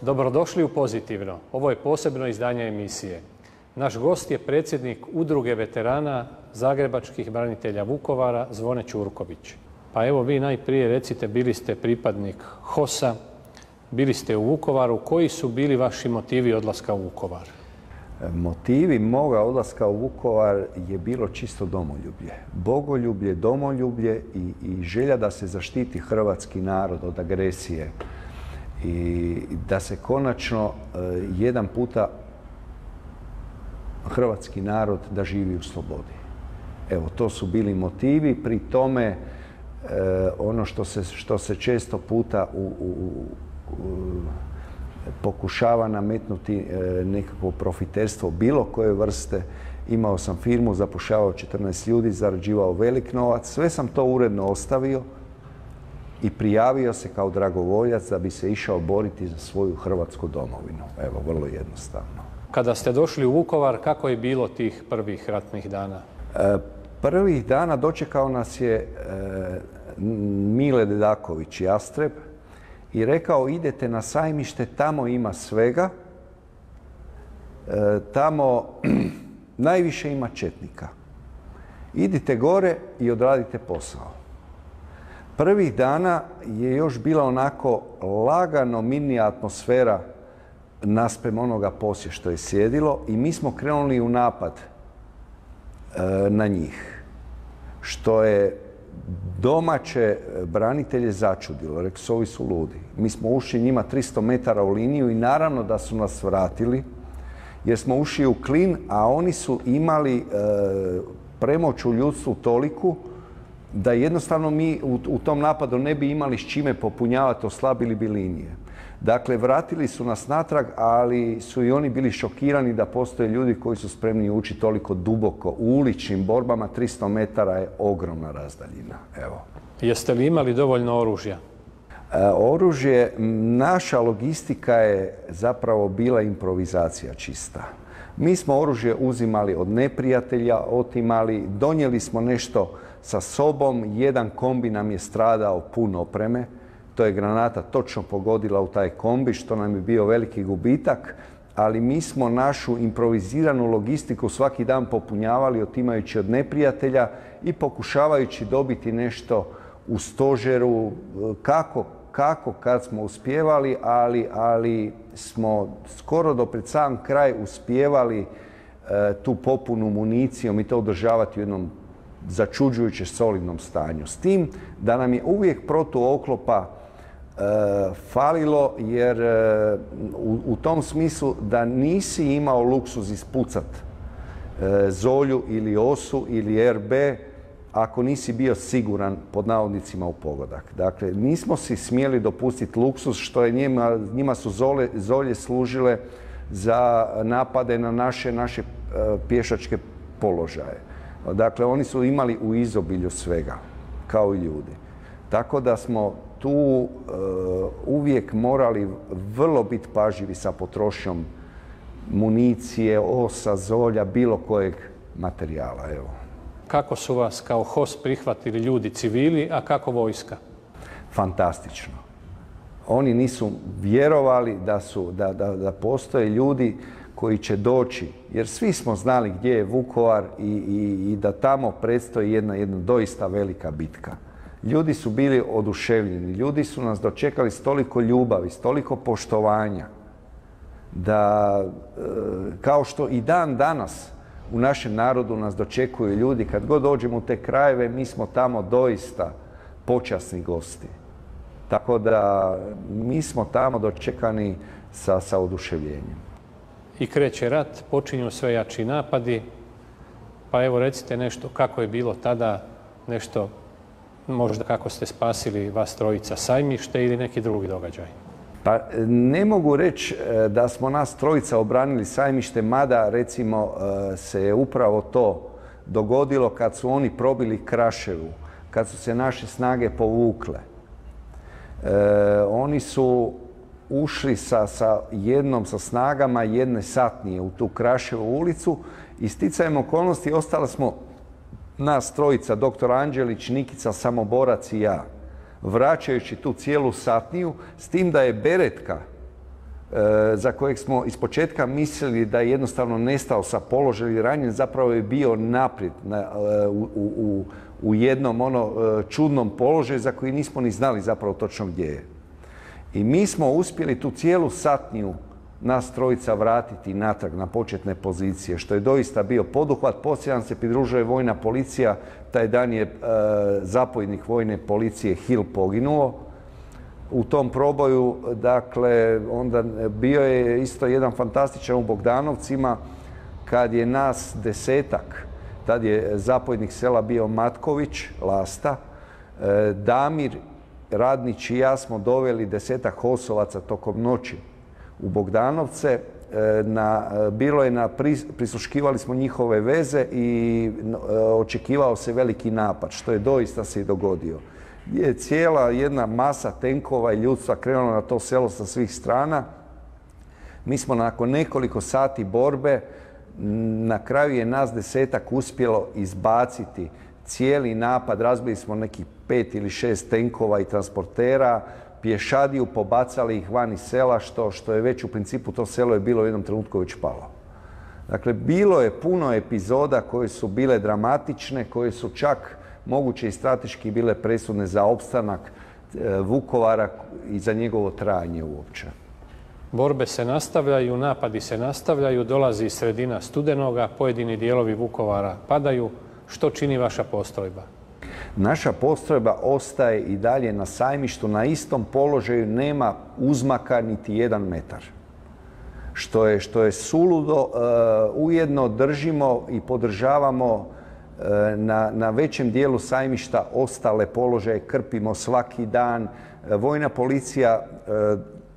Dobrodošli u Pozitivno. Ovo je posebno izdanje emisije. Naš gost je predsjednik Udruge veterana Zagrebačkih branitelja Vukovara Zvone Ćurković. Pa evo vi najprije recite, bili ste pripadnik HOS-a, bili ste u Vukovaru. Koji su bili vaši motivi odlaska u Vukovar? Motivi moga odlaska u Vukovar je bilo čisto domoljublje. Bogoljublje, domoljublje i želja da se zaštiti hrvatski narod od agresije i da se konačno jedan puta hrvatski narod da živi u slobodi. Evo, to su bili motivi. Pri tome ono što se često puta pokušava nametnuti nekakvo profiterstvo bilo koje vrste. Imao sam firmu, zapošljavao 14 ljudi, zarađivao velik novac. Sve sam to uredno ostavio i prijavio se kao dragovoljac da bi se išao boriti za svoju hrvatsku domovinu. Evo, vrlo jednostavno. Kada ste došli u Vukovar, kako je bilo tih prvih ratnih dana? Prvih dana dočekao nas je Mile Dedaković Jastreb i rekao: idete na Sajmište, tamo ima svega, tamo najviše ima četnika. Idite gore i odradite posao. Prvih dana je još bila onako lagano mirnija atmosfera naspram onoga poslije što je sjedilo i mi smo krenuli u napad na njih, što je domaće branitelje začudilo. Rekli su: ovi su ludi. Mi smo ušli njima 300 metara u liniju i naravno da su nas vratili jer smo ušli u klin, a oni su imali premoć u ljudstvu toliku da jednostavno mi u tom napadu ne bi imali s čime popunjavati, oslabili bi linije. Dakle, vratili su nas natrag, ali su i oni bili šokirani da postoje ljudi koji su spremni ući toliko duboko u uličnim borbama. 300 metara je ogromna razdaljina. Evo. Jeste li imali dovoljno oružja? Oružje, naša logistika je zapravo bila improvizacija čista. Mi smo oružje uzimali od neprijatelja, otimali, donijeli smo nešto sa sobom. Jedan kombi nam je stradao pun opreme. To je granata točno pogodila u taj kombi, što nam je bio veliki gubitak, ali mi smo našu improviziranu logistiku svaki dan popunjavali otimajući od neprijatelja i pokušavajući dobiti nešto u stožeru, kako kad smo uspijevali, ali smo skoro do pred sam kraj uspijevali tu popunu municijom i to održavati u jednom začuđujuće solidnom stanju. S tim da nam je uvijek protuoklopa falilo, jer u tom smislu da nisi imao luksuz ispucat zolju ili osu ili RB ako nisi bio siguran pod navodnicima u pogodak. Dakle, nismo si smjeli dopustiti luksuz, što je njima su zolje služile za napade na naše pješačke položaje. Dakle, oni su imali u izobilju svega, kao i ljudi. Tako da smo tu uvijek morali vrlo biti pažljivi sa potrošnjom municije, osa, zolja, bilo kojeg materijala. Evo. Kako su vas kao HOS prihvatili ljudi civili, a kako vojska? Fantastično. Oni nisu vjerovali da postoje ljudi koji će doći, jer svi smo znali gdje je Vukovar i da tamo predstoji jedna doista velika bitka. Ljudi su bili oduševljeni, ljudi su nas dočekali s toliko ljubavi, s toliko poštovanja, da kao što i dan danas u našem narodu nas dočekuju ljudi, kad god dođemo u te krajeve, mi smo tamo doista počasni gosti. Tako da mi smo tamo dočekani sa oduševljenjem. I kreće rat, počinju sve jači napadi, pa evo recite nešto kako je bilo tada, nešto možda kako ste spasili vas trojica, Sajmište ili neki drugi događaj? Pa ne mogu reći da smo nas trojica obranili Sajmište, mada recimo se je upravo to dogodilo kad su oni probili Kraševu, kad su se naše snage povukle. Oni su ušli sa snagama jedne satnije u tu Kraševu ulicu i sticajem okolnosti ostali smo nas trojica, dr. Anđelić, Nikica Samoborac i ja, vraćajući tu cijelu satniju, s tim da je Beretka za kojeg smo ispočetka mislili da je jednostavno nestao sa položaja ili ranjen, zapravo je bio naprijed u jednom čudnom položaju za koji nismo ni znali zapravo točno gdje je. I mi smo uspjeli tu cijelu satniju nas trojica vratiti natrag na početne pozicije, što je doista bio poduhvat. Poslije nam se pridružuje vojna policija, taj dan je zapovjednik vojne policije Hill poginuo u tom proboju. Dakle, onda bio je isto jedan fantastičan u Bogdanovcima, kad je nas 10-ak, tad je zapovjednik sela bio Matković, Lasta, Damir Radnić i ja smo doveli 10-ak HOS-ovaca tokom noći u Bogdanovce. Prisluškivali smo njihove veze i očekivao se veliki napad, što je doista se i dogodio. Je cijela jedna masa tenkova i ljudstva krenula na to selo sa svih strana. Mi smo nakon nekoliko sati borbe, na kraju je nas 10-ak uspjelo izbaciti cijeli napad. Razbili smo nekih 5 ili 6 tenkova i transportera, pješadiju, pobacali ih van iz sela, što je već u principu to selo je bilo u jednom trenutku već palo. Dakle, bilo je puno epizoda koje su bile dramatične, koje su čak moguće i strateški bile presudne za opstanak Vukovara i za njegovo trajanje uopće. Borbe se nastavljaju, napadi se nastavljaju, dolazi sredina studenoga, pojedini dijelovi Vukovara padaju. Što čini vaša postrojba? Naša postrojba ostaje i dalje na Sajmištu, na istom položaju, nema uzmaka niti 1 metar. Što je suludo, ujedno držimo i podržavamo na većem dijelu Sajmišta ostale položaje, krpimo svaki dan. Vojna policija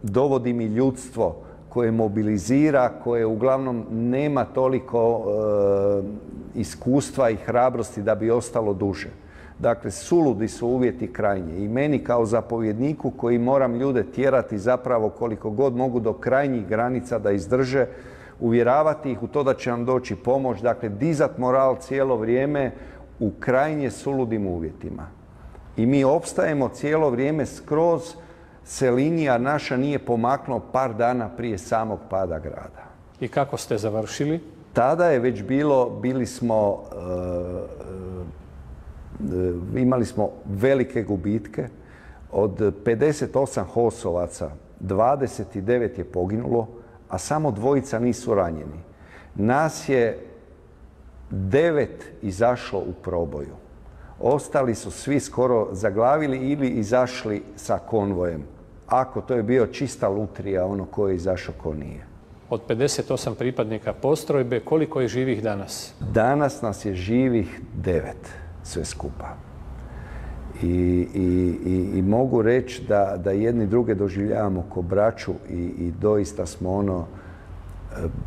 dovodi mi ljudstvo koje mobilizira, koje uglavnom nema toliko iskustva i hrabrosti da bi ostalo duže. Dakle, suludi su uvjeti krajnje. I meni kao zapovjedniku koji moram ljude tjerati zapravo koliko god mogu do krajnjih granica da izdrže, uvjeravati ih u to da će nam doći pomoć, dakle, dizat moral cijelo vrijeme u krajnje suludim uvjetima. I mi opstajemo cijelo vrijeme, skroz se linija naša nije pomaknuo par dana prije samog pada grada. I kako ste završili? Tada je već imali smo velike gubitke. Od 58 HOS-ovaca 29 je poginulo, a samo 2 nisu ranjeni. Nas je 9 izašlo u proboju. Ostali su svi skoro zaglavili ili izašli sa konvojem. Ako to je bio čista lutrija, ono ko je izašao, ko nije. Od 58 pripadnika postrojbe, koliko je živih danas? Danas nas je živih 9, sve skupa. I mogu reći da jedni druge doživljavamo ko braću i doista smo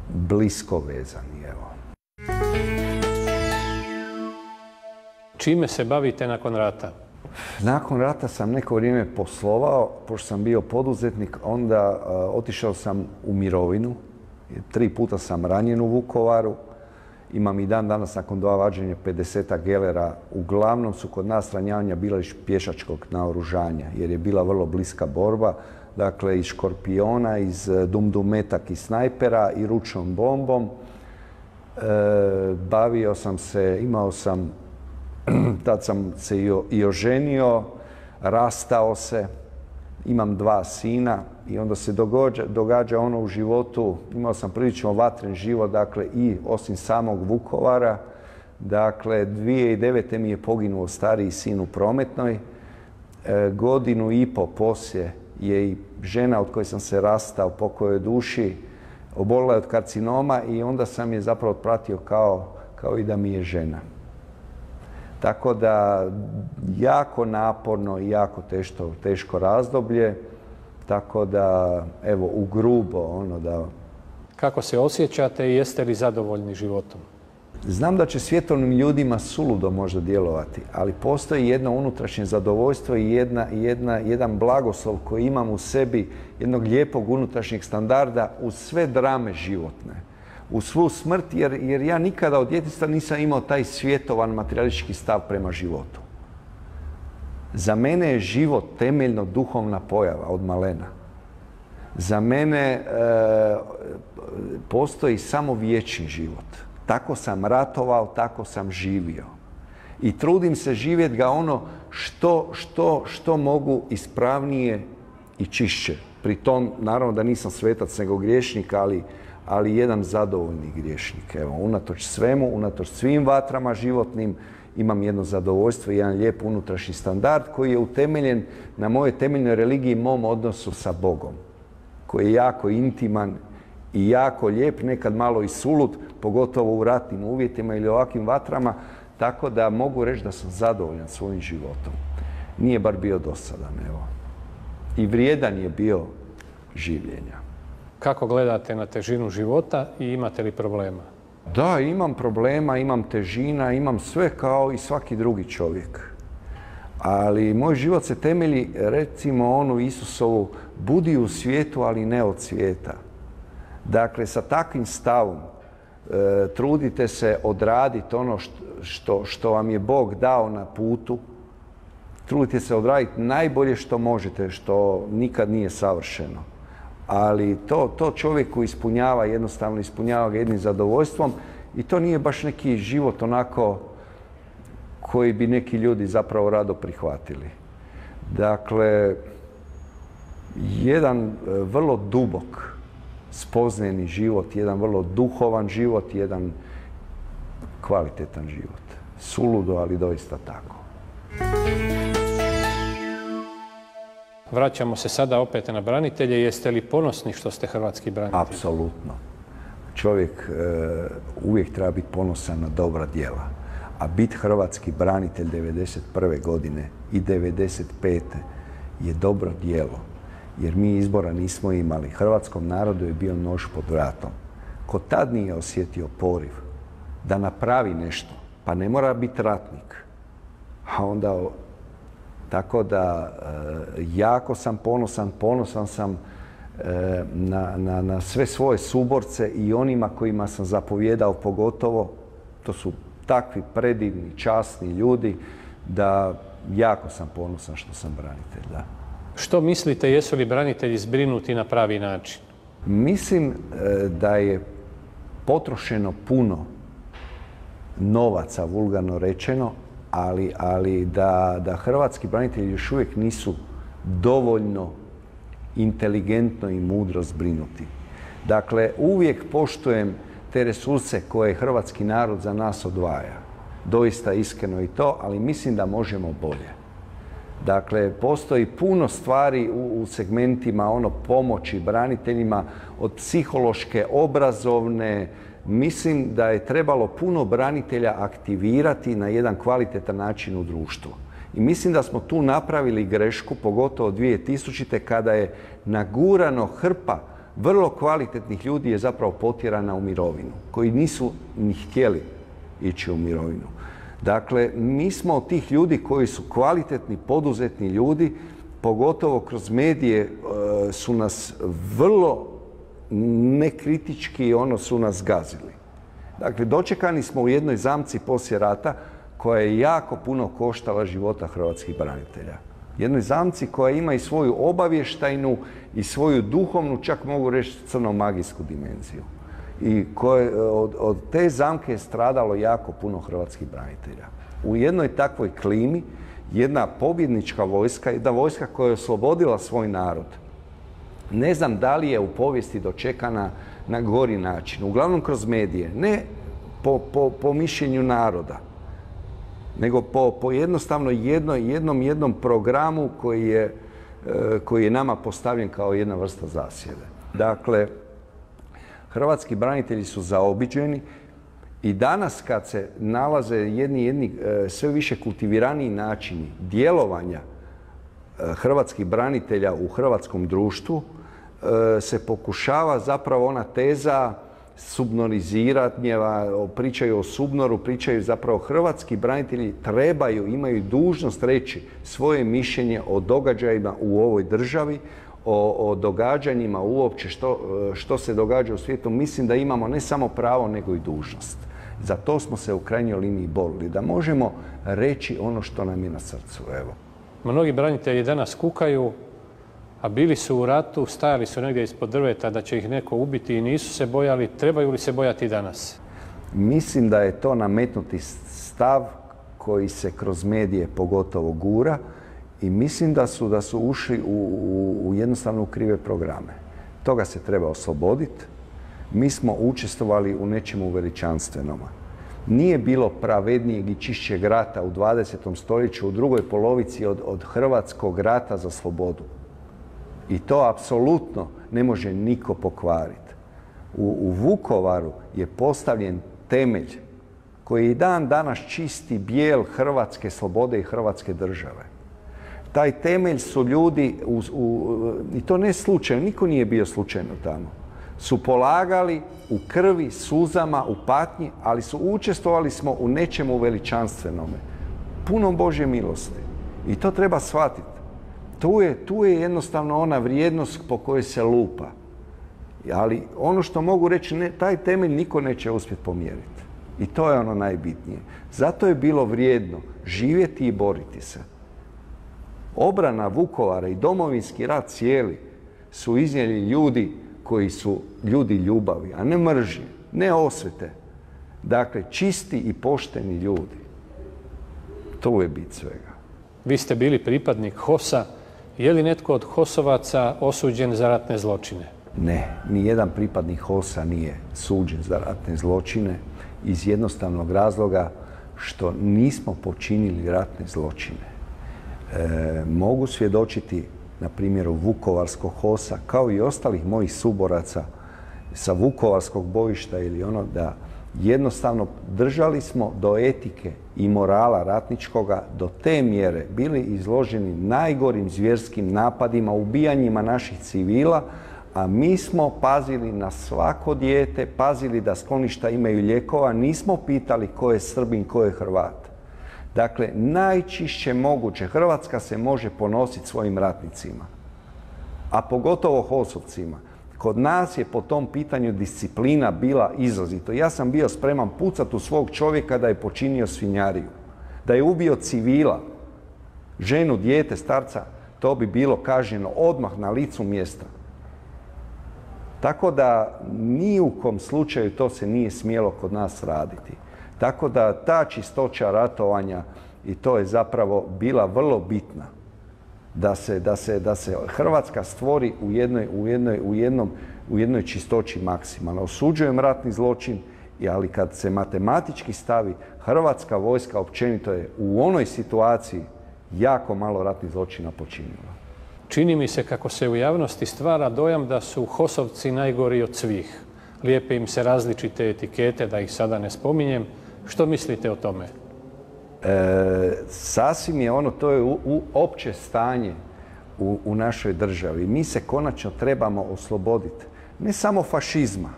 blisko vezani. Evo. Čime se bavite nakon rata? Nakon rata sam neko vrijeme poslovao, pošto sam bio poduzetnik, onda otišao sam u mirovinu. 3 puta sam ranjen u Vukovaru. Imam i dan danas nakon 2 vađenja 50 gelera. Uglavnom su kod nas ranjavanja bila iz pješačkog naoružanja, jer je bila vrlo bliska borba. Dakle, iz škorpiona, iz dumdumetak i snajpera i ručnom bombom. Bavio sam se, tad sam se i oženio, rastao se, imam 2 sina i onda se događa ono u životu. Imao sam prilično vatren život, dakle, i osim samog Vukovara. Dakle, 2009. mi je poginuo stariji sin u prometnoj. 1,5 godinu poslije je i žena od koje sam se rastao, pokojoj duši, obolila je od karcinoma i onda sam je zapravo pratio kao i da mi je žena. Tako da, jako naporno i jako teško razdoblje. Tako da, evo, u grubo da... Kako se osjećate i jeste li zadovoljni životom? Znam da će svjetovnim ljudima suludo možda djelovati, ali postoji jedno unutrašnje zadovoljstvo i jedan blagoslov koji imam u sebi, jednog lijepog unutrašnjeg standarda uz sve drame životne. U svu smrt, jer ja nikada od djetinjstva nisam imao taj svjetovan materijalistički stav prema životu. Za mene je život temeljno duhovna pojava od malena. Za mene postoji samo vječni život. Tako sam ratovao, tako sam živio. I trudim se živjeti ga ono što mogu ispravnije i čišće. Pri tom, naravno da nisam svetac nego griješnik, ali jedan zadovoljni griješnik. Evo, unatoč svemu, unatoč svim vatrama životnim, imam jedno zadovoljstvo i jedan lijep unutrašnji standard koji je utemeljen na mojoj temeljnoj religiji, mom odnosu sa Bogom, koji je jako intiman i jako lijep, nekad malo i sulud, pogotovo u ratnim uvjetima ili ovakvim vatrama, tako da mogu reći da sam zadovoljan svojim životom. Nije bar bio dosadan, evo. I vrijedan je bio življenja. Kako gledate na težinu života i imate li problema? Da, imam problema, imam težina, imam sve kao i svaki drugi čovjek. Ali moj život se temelji, recimo onu Isusovu, budi u svijetu, ali ne od svijeta. Dakle, sa takvim stavom trudite se odraditi ono što vam je Bog dao na putu. Trudite se odraditi najbolje što možete, što nikad nije savršeno. Ali to čovjeku ispunjava, jednostavno ispunjava ga jednim zadovoljstvom i to nije baš neki život onako koji bi neki ljudi zapravo rado prihvatili. Dakle, jedan vrlo dubok, spoznajni život, jedan vrlo duhovan život, jedan kvalitetan život. Suludo, ali doista tako. Vraćamo se sada opet na branitelje. Jeste li ponosni što ste hrvatski branitelj? Apsolutno. Čovjek uvijek treba biti ponosan na dobra djela. A biti hrvatski branitelj 1991. godine i 1995. je dobro djelo. Jer mi izbora nismo imali. Hrvatskom narodu je bio nož pod vratom. Ko tad nije osjetio poriv da napravi nešto, pa ne mora biti ratnik. A onda, tako da jako sam ponosan sam na sve svoje suborce i onima kojima sam zapovjedao pogotovo. To su takvi predivni, časni ljudi da jako sam ponosan što sam branitelj, da. Što mislite, jesu li branitelji zbrinuti na pravi način? Mislim da je potrošeno puno novaca, vulgarno rečeno, ali da hrvatski branitelji još uvijek nisu dovoljno inteligentno i mudro zbrinuti. Dakle, uvijek poštujem te resurse koje hrvatski narod za nas odvaja. Doista iskreno i to, ali mislim da možemo bolje. Dakle, postoji puno stvari u segmentima pomoći braniteljima, od psihološke, obrazovne. Mislim da je trebalo puno branitelja aktivirati na jedan kvalitetan način u društvu. I mislim da smo tu napravili grešku, pogotovo 2000. kada je nagurano hrpa vrlo kvalitetnih ljudi je zapravo potjerana u mirovinu, koji nisu ni htjeli ići u mirovinu. Dakle, mi smo od tih ljudi koji su kvalitetni, poduzetni ljudi, pogotovo kroz medije su nas vrlo nekritički su nas gazili. Dakle, dočekani smo u jednoj zamci poslije rata koja je jako puno koštala života hrvatskih branitelja. Jednoj zamci koja ima i svoju obavještajnu i svoju duhovnu, čak mogu reći crnomagijsku dimenziju. I od te zamke je stradalo jako puno hrvatskih branitelja. U jednoj takvoj klimi, jedna pobjednička vojska, jedna vojska koja je oslobodila svoj narod, ne znam da li je u povijesti dočekana na gori način. Uglavnom kroz medije. Ne po mišljenju naroda, nego po jednostavno jednom programu koji je nama postavljen kao jedna vrsta zasjede. Dakle, hrvatski branitelji su zaobiđeni i danas kad se nalaze jedni sve više kultiviraniji načini djelovanja hrvatskih branitelja u hrvatskom društvu, se pokušava zapravo ona teza subnoriziranja, pričaju o subnoru, pričaju zapravo hrvatski branitelji imaju dužnost reći svoje mišljenje o događajima u ovoj državi, o događanjima uopće što se događa u svijetu. Mislim da imamo ne samo pravo nego i dužnost. Za to smo se u krajnjoj liniji borili, da možemo reći ono što nam je na srcu. Evo. Mnogi branitelji danas kukaju a bili su u ratu, stajali su negdje ispod drveta da će ih neko ubiti i nisu se bojali, trebaju li se bojati danas? Mislim da je to nametnuti stav koji se kroz medije pogotovo gura i mislim da su ušli u jednostavno u krive programe. Toga se treba osloboditi. Mi smo učestvovali u nečemu veličanstvenom. Nije bilo pravednijeg i čišćeg rata u 20. stoljeću, u drugoj polovici od Hrvatskog rata za slobodu. I to apsolutno ne može niko pokvariti. U Vukovaru je postavljen temelj koji je dan danas čisti bijel hrvatske slobode i hrvatske države. Taj temelj su ljudi, i to ne slučajno, niko nije bio slučajno tamo, su polagali u krvi, suzama, u patnji, ali učestvovali smo u nečemu veličanstvenome, punom Božje milosti. I to treba shvatiti. Tu je jednostavno ona vrijednost po kojoj se lupa. Ali ono što mogu reći, taj temelj niko neće uspjeti pomjeriti. I to je ono najbitnije. Zato je bilo vrijedno živjeti i boriti se. Obrana Vukovara i Domovinski rat cijeli su iznijeli ljudi koji su ljudi ljubavi, a ne mržnje, ne osvete. Dakle, čisti i pošteni ljudi. To je bit svega. Vi ste bili pripadnik HOS-a. Je li netko od HOS-ovaca osuđen za ratne zločine? Ne, nijedan pripadnik HOS-a nije suđen za ratne zločine iz jednostavnog razloga što nismo počinili ratne zločine. Mogu svjedočiti na primjeru Vukovarskog HOS-a kao i ostalih mojih suboraca sa Vukovarskog bojišta ili ono da jednostavno držali smo do etike i morala ratničkoga do te mjere bili izloženi najgorim zvjerskim napadima, ubijanjima naših civila, a mi smo pazili na svako dijete, pazili da skloništa imaju lijekova, nismo pitali ko je Srbin, ko je Hrvat. Dakle, najčišće moguće. Hrvatska se može ponositi svojim ratnicima, a pogotovo HOS-ovcima. Kod nas je po tom pitanju disciplina bila izrazito. Ja sam bio spreman pucati u svog čovjeka da je počinio svinjariju, da je ubio civila, ženu, dijete, starca, to bi bilo kažnjeno odmah na licu mjesta. Tako da ni u kom slučaju to se nije smjelo kod nas raditi. Tako da ta čistoća ratovanja, i to je zapravo bila vrlo bitna, da se Hrvatska stvori u jednoj čistoći maksimalno. Osuđujem ratni zločin, ali kad se matematički stavi, Hrvatska vojska općenito je u onoj situaciji jako malo ratnih zločina počinila. Čini mi se kako se u javnosti stvara dojam da su HOS-ovci najgori od svih. Lijepe im se različite etikete, da ih sada ne spominjem. Što mislite o tome? Sasvim je ono, to je opće stanje u našoj državi. Mi se konačno trebamo osloboditi ne samo fašizma,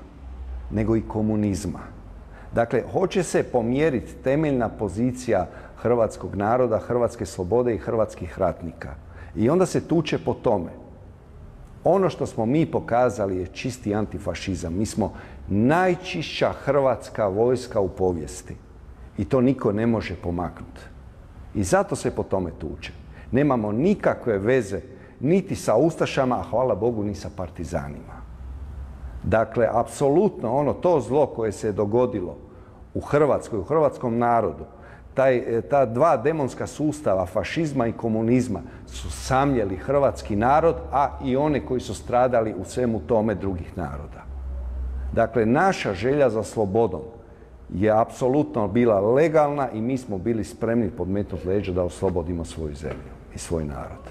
nego i komunizma. Dakle, hoće se pomjeriti temeljna pozicija hrvatskog naroda, hrvatske slobode i hrvatskih ratnika. I onda se tuče po tome. Ono što smo mi pokazali je čisti antifašizam. Mi smo najčišća hrvatska vojska u povijesti. I to niko ne može pomaknuti. I zato se po tome tuče. Nemamo nikakve veze niti sa ustašama, a hvala Bogu ni sa partizanima. Dakle, apsolutno ono to zlo koje se je dogodilo u Hrvatskoj, u hrvatskom narodu, ta dva demonska sustava, fašizma i komunizma, su samljeli hrvatski narod, a i one koji su stradali u svemu tome drugih naroda. Dakle, naša želja za slobodom je apsolutno bila legalna i mi smo bili spremni podmetnuti leđa da oslobodimo svoju zemlju i svoj narod.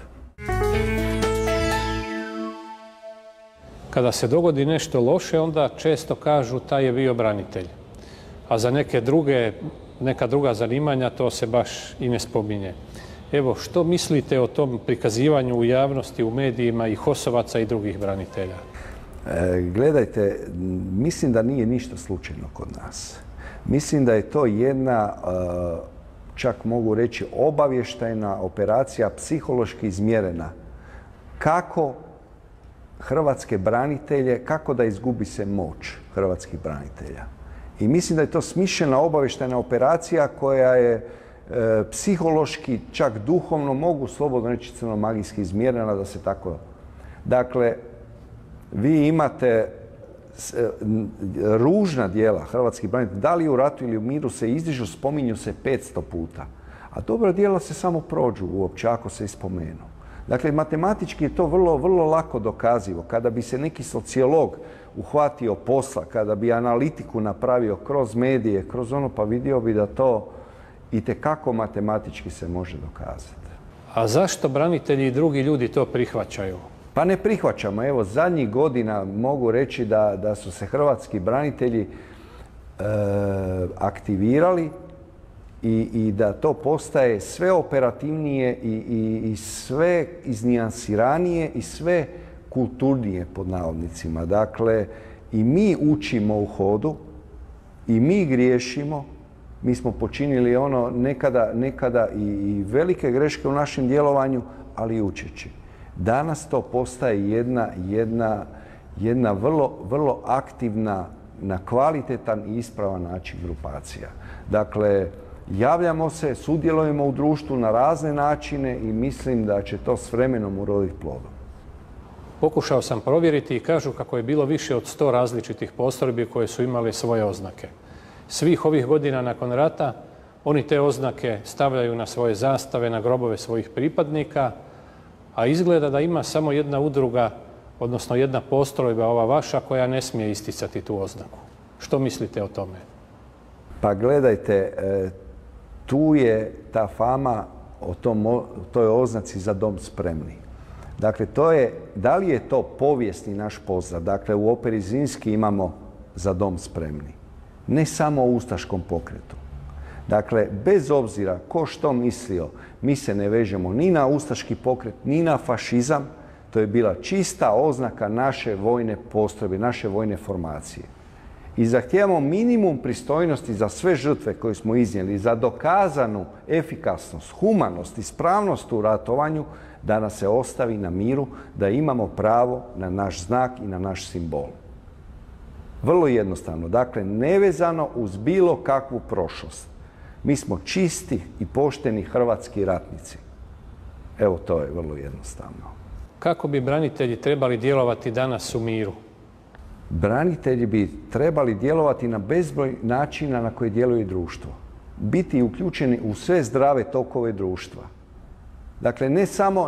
Kada se dogodi nešto loše, onda često kažu taj je bio branitelj. A za neka druga zanimanja to se baš i ne spominje. Evo, što mislite o tom prikazivanju u javnosti, u medijima i HOS-ovaca i drugih branitelja? Gledajte, mislim da nije ništa slučajno kod nas. Mislim da je to jedna, čak mogu reći, obavještajna operacija, psihološki izmjerena. Kako hrvatske branitelje, kako da izgubi se moć hrvatskih branitelja. I mislim da je to smišljena obavještajna operacija koja je psihološki, čak duhovno, mogu slobodno reći crnomagijski izmjerena, da se tako Dakle, vi imate ružna djela hrvatskih branitelja, da li u ratu ili u miru se izdižu, spominju se 500 puta. A dobra djela se samo prođu uopće ako se ispomenu. Dakle, matematički je to vrlo lako dokazivo. Kada bi se neki sociolog uhvatio posla, kada bi analitiku napravio kroz medije, kroz ono, pa vidio bi da to itekako matematički se može dokazati. A zašto branitelji i drugi ljudi to prihvaćaju? Pa ne prihvaćamo. Evo, zadnjih godina mogu reći da su se hrvatski branitelji aktivirali i da to postaje sve operativnije i sve iznijansiranije i sve kulturnije, pod navodnicima. Dakle, i mi učimo u hodu i mi griješimo. Mi smo počinili ono nekada i velike greške u našem djelovanju, ali i učeći. Danas to postaje jedna vrlo aktivna, na kvalitetan i ispravan način grupacija. Dakle, javljamo se, sudjelujemo u društvu na razne načine i mislim da će to s vremenom uroditi plodom. Pokušao sam provjeriti i kažu kako je bilo više od 100 različitih postrojbi koje su imale svoje oznake. Svih ovih godina nakon rata oni te oznake stavljaju na svoje zastave, na grobove svojih pripadnika, a izgleda da ima samo jedna udruga, odnosno jedna postrojba, ova vaša, koja ne smije isticati tu oznaku. Što mislite o tome? Pa gledajte, tu je ta fama o toj oznaci Za dom spremni. Dakle, da li je to povijesni naš pozdrav? Dakle, u operi Zrinski imamo Za dom spremni. Ne samo u ustaškom pokretu. Dakle, bez obzira ko što mislio, mi se ne vežemo ni na ustaški pokret, ni na fašizam. To je bila čista oznaka naše vojne postrojbe, naše vojne formacije. I zahtijevamo minimum pristojnosti za sve žrtve koje smo iznijeli, za dokazanu efikasnost, humanost i spravnost u ratovanju, da nas se ostavi na miru, da imamo pravo na naš znak i na naš simbol. Vrlo jednostavno, dakle, nevezano uz bilo kakvu prošlost. Mi smo čisti i pošteni hrvatski ratnici. Evo, to je vrlo jednostavno. Kako bi branitelji trebali djelovati danas u miru? Branitelji bi trebali djelovati na bezbroj načina na koji djeluje društvo. Biti uključeni u sve zdrave tokove društva. Dakle,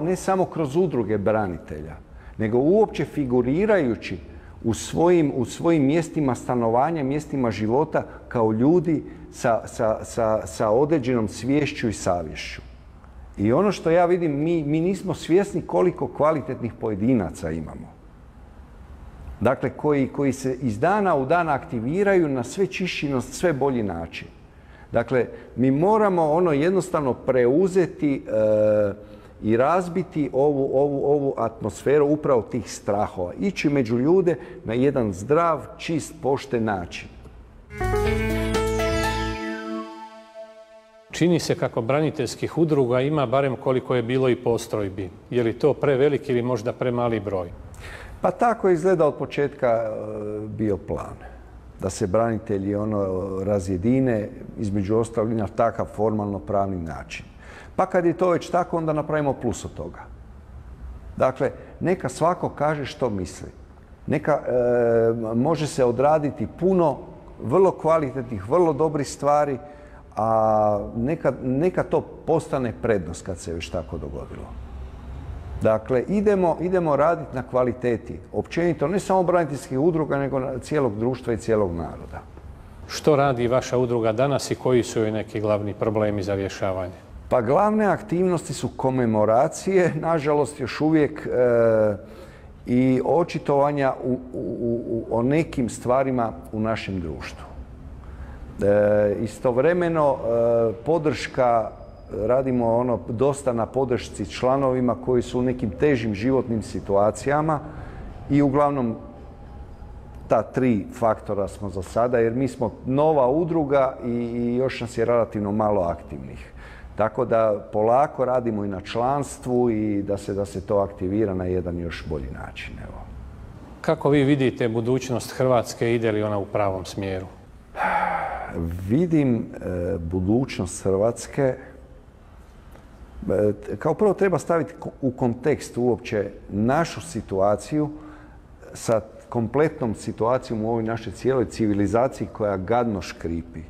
ne samo kroz udruge branitelja, nego uopće figurirajući u svojim mjestima stanovanja, mjestima života kao ljudi sa određenom sviješću i savješću. I ono što ja vidim, mi nismo svjesni koliko kvalitetnih pojedinaca imamo. Dakle, koji se iz dana u dan aktiviraju na sve čišći, na sve bolji način. Dakle, mi moramo jednostavno preuzeti i razbiti ovu atmosferu upravo tih strahova. Ići među ljude na jedan zdrav, čist, pošten način. Čini se kako braniteljskih udruga ima barem koliko je bilo i postrojbi. Je li to preveliki ili možda premali broj? Pa tako je izgleda od početka bio plan. Da se branitelji razjedine, između ostalih na takav formalno pravni način. Pa kad je to već tako, onda napravimo plus od toga. Dakle, neka svako kaže što misli. Može se odraditi puno vrlo kvalitetnih, vrlo dobrih stvari, a neka to postane prednost kad se već tako dogodilo. Dakle, idemo raditi na kvaliteti. Općenito, ne samo braniteljskih udruga, nego cijelog društva i cijelog naroda. Što radi vaša udruga danas i koji su joj neki glavni problemi za rješavanje? Pa glavne aktivnosti su komemoracije, nažalost još uvijek, i očitovanja o nekim stvarima u našem društvu. Istovremeno podrška, radimo dosta na podršci članovima koji su u nekim težim životnim situacijama i uglavnom ta 3 faktora smo za sada, jer mi smo nova udruga i još nas je relativno malo aktivnih. Tako da polako radimo i na članstvu i da se to aktivira na jedan još bolji način. Evo. Kako vi vidite budućnost Hrvatske, ide li ona u pravom smjeru? Vidim budućnost Hrvatske Kao prvo treba staviti u kontekst uopće našu situaciju sa kompletnom situacijom u ovoj našoj cijeloj civilizaciji koja gadno škripi,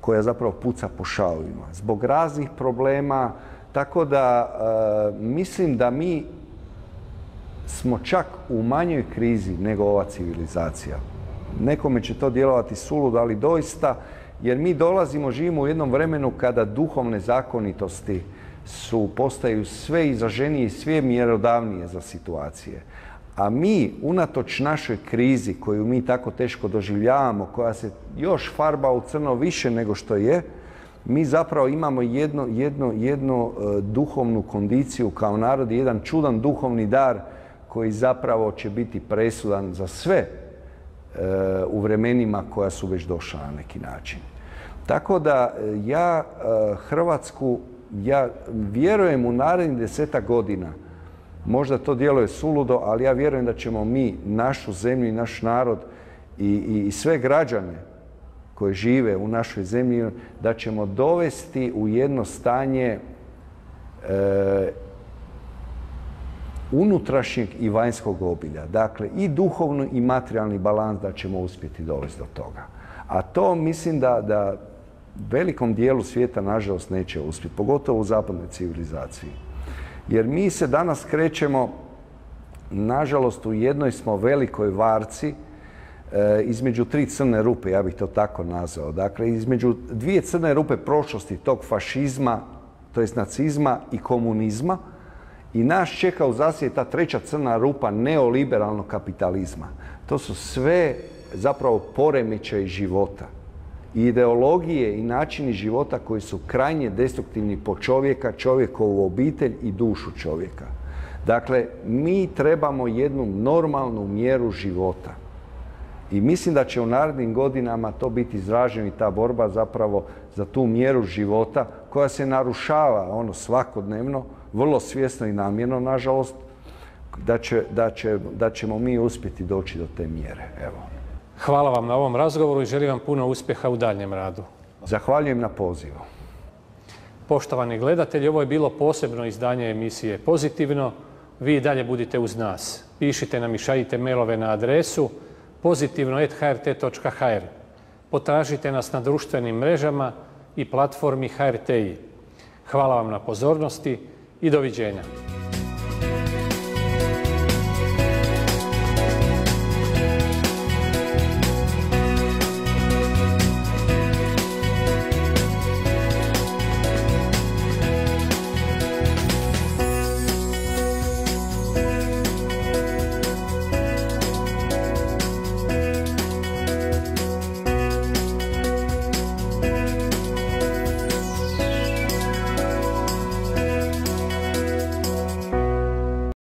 koja zapravo puca po šavovima zbog raznih problema, tako da mislim da mi smo čak u manjoj krizi nego ova civilizacija. Nekome će to djelovati suludo, ali doista, jer mi živimo u jednom vremenu kada duhovne zakonitosti postaju sve izraženije i sve mjerodavnije za situacije. A mi, unatoč našoj krizi koju mi tako teško doživljavamo, koja se još farba u crno više nego što je, mi zapravo imamo jednu duhovnu kondiciju kao narod, jedan čudan duhovni dar koji zapravo će biti presudan za sve u vremenima koja su već došla na neki način. Tako da ja Hrvatsku, ja vjerujem u narednih 10-ak godina, možda to djeluje suludo, ali ja vjerujem da ćemo mi našu zemlju i naš narod i sve građane koji žive u našoj zemlji, da ćemo dovesti u jedno stanje unutrašnjeg i vanjskog obilja. Dakle, i duhovni i materijalni balans da ćemo uspjeti dovesti do toga. A to mislim da velikom dijelu svijeta, nažalost, neće uspjeti, pogotovo u zapadnoj civilizaciji. Jer mi se danas krećemo, nažalost, u jednoj smo velikoj varci između tri crne rupe, ja bih to tako nazvao. Dakle, između dvije crne rupe prošlosti tog fašizma, to jest nacizma i komunizma, i nas čeka u zasjedi ta treća crna rupa neoliberalnog kapitalizma. To su sve zapravo poremećaji života. I ideologije i načini života koji su krajnje destruktivni po čovjeka, čovjekovu obitelj i dušu čovjeka. Dakle, mi trebamo jednu normalnu mjeru života. I mislim da će u narednim godinama to biti izražena i ta borba zapravo za tu mjeru života koja se narušava svakodnevno, vrlo svjesno i namjerno, nažalost, da ćemo mi uspjeti doći do te mjere. Evo. Hvala vam na ovom razgovoru i želim vam puno uspjeha u daljnjem radu. Zahvaljujem na pozivu. Poštovani gledatelji, ovo je bilo posebno izdanje emisije Pozitivno. Vi i dalje budite uz nas. Pišite nam i šaljite mailove na adresu pozitivno@hrt.hr. Potražite nas na društvenim mrežama i platformi HRTi. Hvala vam na pozornosti i doviđenja.